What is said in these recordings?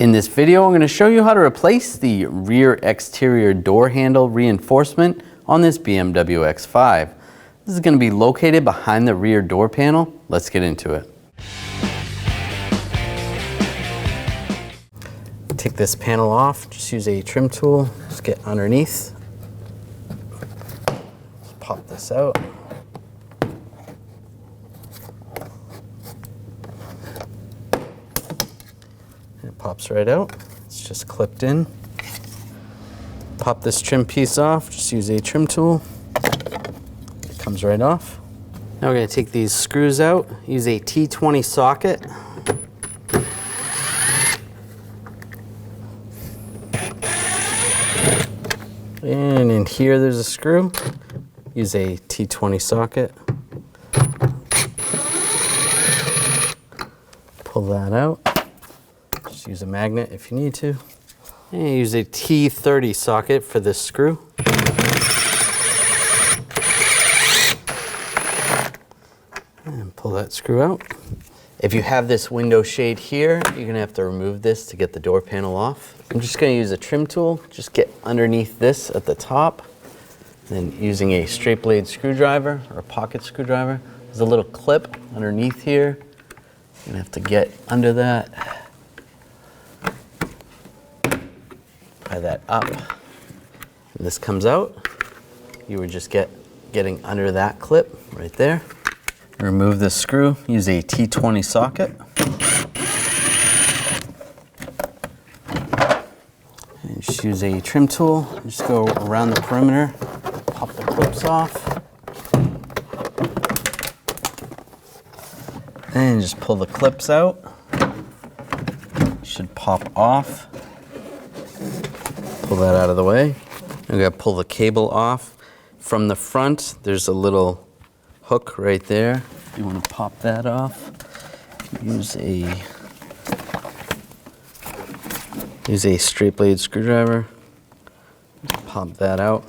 In this video, I'm going to show you how to replace the rear exterior door handle reinforcement on this BMW X5. This is going to be located behind the rear door panel. Let's get into it. Take this panel off, just use a trim tool, just get underneath. Just pop this out. It pops right out. It's just clipped in. Pop this trim piece off, just use a trim tool. It comes right off. Now we're going to take these screws out, use a T20 socket. And in here there's a screw. Use a T20 socket. Pull that out. Just use a magnet if you need to. And use a T30 socket for this screw. And pull that screw out. If you have this window shade here, you're going to have to remove this to get the door panel off. I'm just going to use a trim tool, just get underneath this at the top. Then using a straight blade screwdriver or a pocket screwdriver, there's a little clip underneath here. You're going to have to get under that. Pry that up. And this comes out. You would just getting under that clip right there. Remove this screw, use a T20 socket. And just use a trim tool, just go around the perimeter, pop the clips off. And just pull the clips out. Should pop off. Pull that out of the way. I'm gonna pull the cable off. From the front, there's a little hook right there. You want to pop that off. Use a straight blade screwdriver. Just pop that out.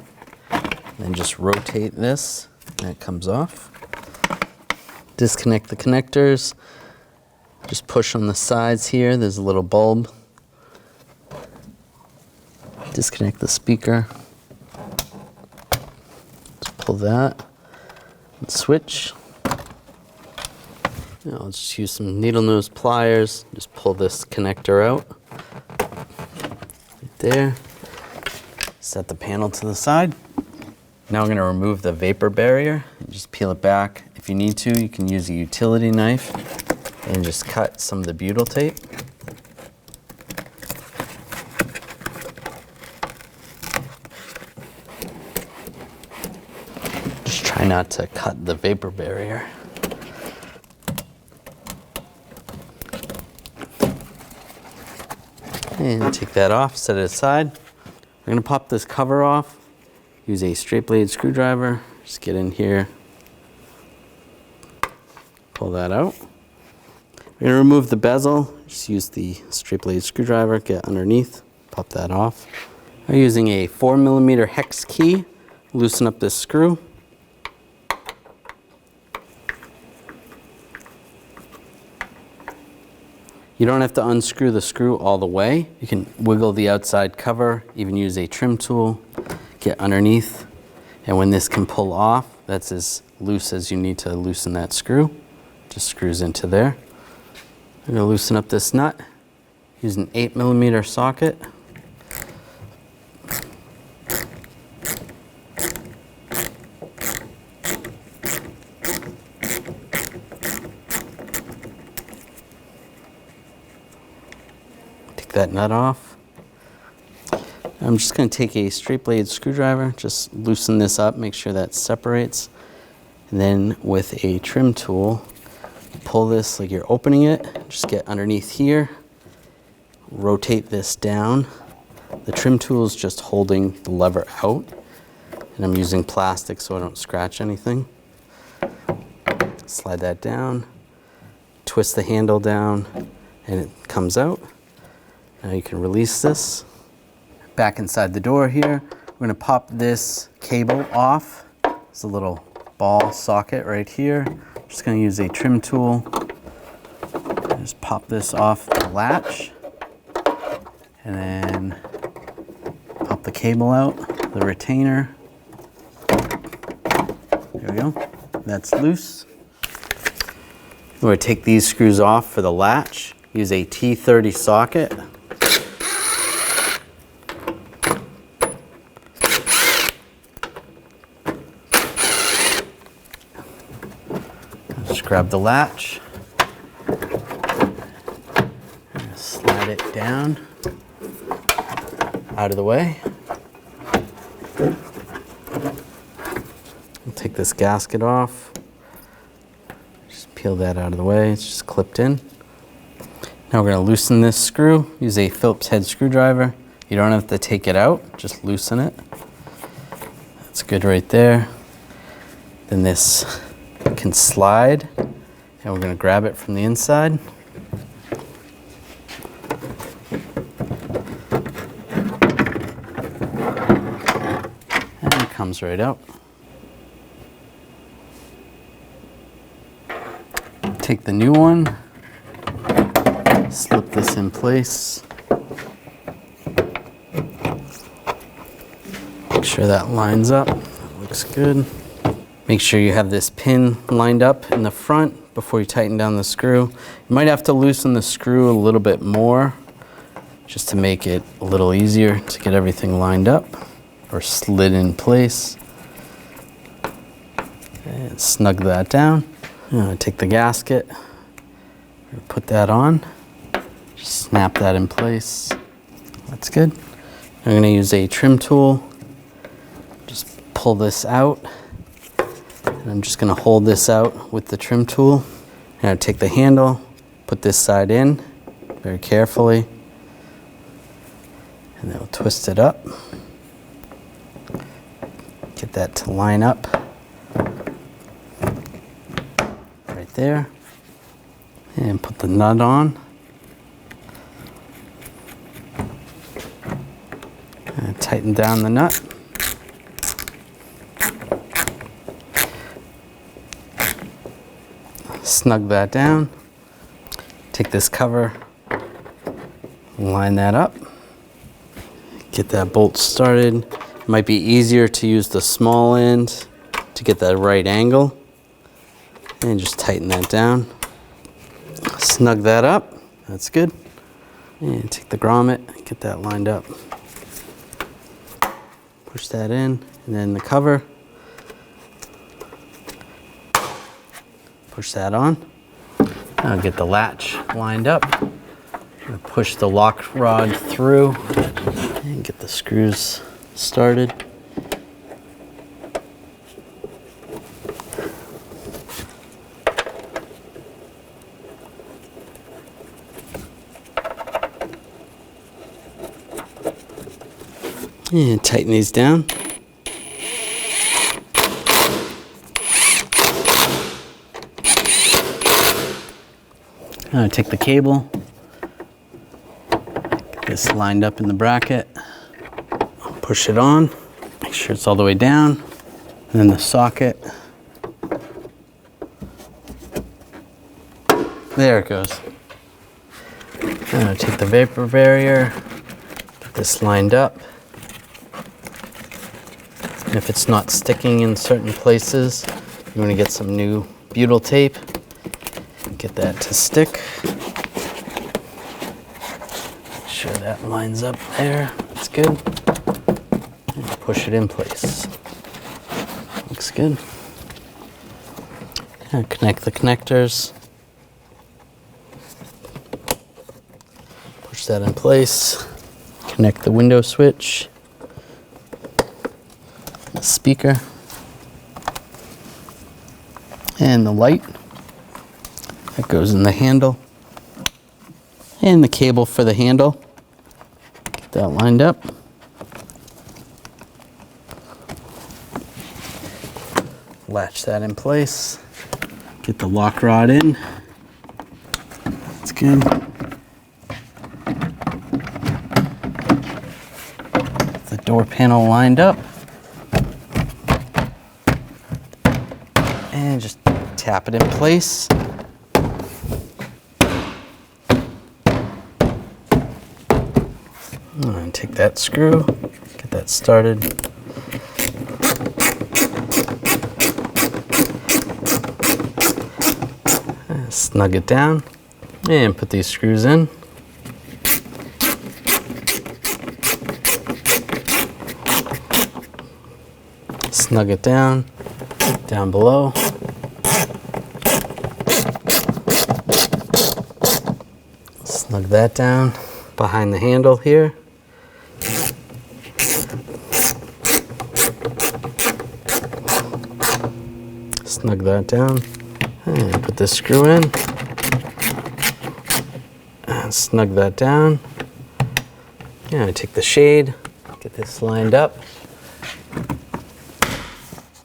And just rotate this and it comes off. Disconnect the connectors. Just push on the sides here. There's a little bulb. Disconnect the speaker. Just pull that. And switch. Now I'll just use some needle nose pliers, just pull this connector out. Right there. Set the panel to the side. Now I'm going to remove the vapor barrier and just peel it back. If you need to, you can use a utility knife and just cut some of the butyl tape. Try not to cut the vapor barrier. And take that off, set it aside. We're going to pop this cover off. Use a straight blade screwdriver. Just get in here. Pull that out. We're going to remove the bezel. Just use the straight blade screwdriver, get underneath, pop that off. I'm using a 4mm hex key. Loosen up this screw. You don't have to unscrew the screw all the way. You can wiggle the outside cover, even use a trim tool, get underneath. And when this can pull off, that's as loose as you need to loosen that screw. Just screws into there. I'm gonna loosen up this nut. Use an 8mm socket. That nut off. I'm just going to take a straight blade screwdriver, just loosen this up, make sure that separates. And then with a trim tool, pull this like you're opening it, just get underneath here, rotate this down. The trim tool is just holding the lever out, and I'm using plastic so I don't scratch anything. Slide that down, twist the handle down, and it comes out. Now you can release this. Back inside the door here, we're going to pop this cable off. It's a little ball socket right here. Just going to use a trim tool. Just pop this off the latch. And then pop the cable out, the retainer. There we go. That's loose. We're going to take these screws off for the latch. Use a T30 socket. Just grab the latch. Slide it down out of the way. We'll take this gasket off. Just peel that out of the way. It's just clipped in. Now we're going to loosen this screw. Use a Phillips head screwdriver. You don't have to take it out, just loosen it. That's good right there. Then this can slide, and we're going to grab it from the inside. And it comes right out. Take the new one, slip this in place. Make sure that lines up. That looks good. Make sure you have this pin lined up in the front before you tighten down the screw. You might have to loosen the screw a little bit more just to make it a little easier to get everything lined up or slid in place. And snug that down. Take the gasket, put that on, just snap that in place. That's good. I'm going to use a trim tool. Just pull this out. And I'm just going to hold this out with the trim tool. Now take the handle, put this side in very carefully, and then we'll twist it up. Get that to line up right there. And put the nut on. And tighten down the nut. Snug that down. Take this cover, line that up. Get that bolt started. It might be easier to use the small end to get that right angle. And just tighten that down. Snug that up. That's good. And take the grommet, get that lined up. Push that in, and then the cover. Push that on. Now get the latch lined up. Push the lock rod through and get the screws started. And tighten these down. Now take the cable, get this lined up in the bracket, push it on, make sure it's all the way down, and then the socket. There it goes. Now take the vapor barrier, get this lined up. And if it's not sticking in certain places, you want to get some new butyl tape. Get that to stick. Make sure that lines up there. That's good. And push it in place. Looks good. And connect the connectors. Push that in place. Connect the window switch. The speaker. And the light. That goes in the handle. And the cable for the handle. Get that lined up. Latch that in place. Get the lock rod in. That's good. The door panel lined up. And just tap it in place. And take that screw, get that started. And snug it down and put these screws in. Snug it down below. Snug that down behind the handle here. Snug that down and put this screw in and snug that down. Yeah, I take the shade, get this lined up,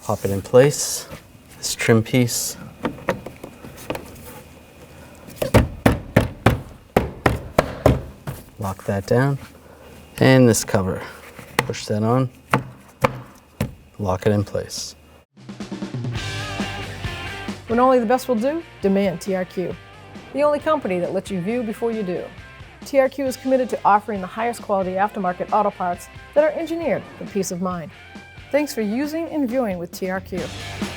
pop it in place, this trim piece. Lock that down, and this cover. Push that on, lock it in place. When only the best will do, demand TRQ. The only company that lets you view before you do. TRQ is committed to offering the highest quality aftermarket auto parts that are engineered for peace of mind. Thanks for using and viewing with TRQ.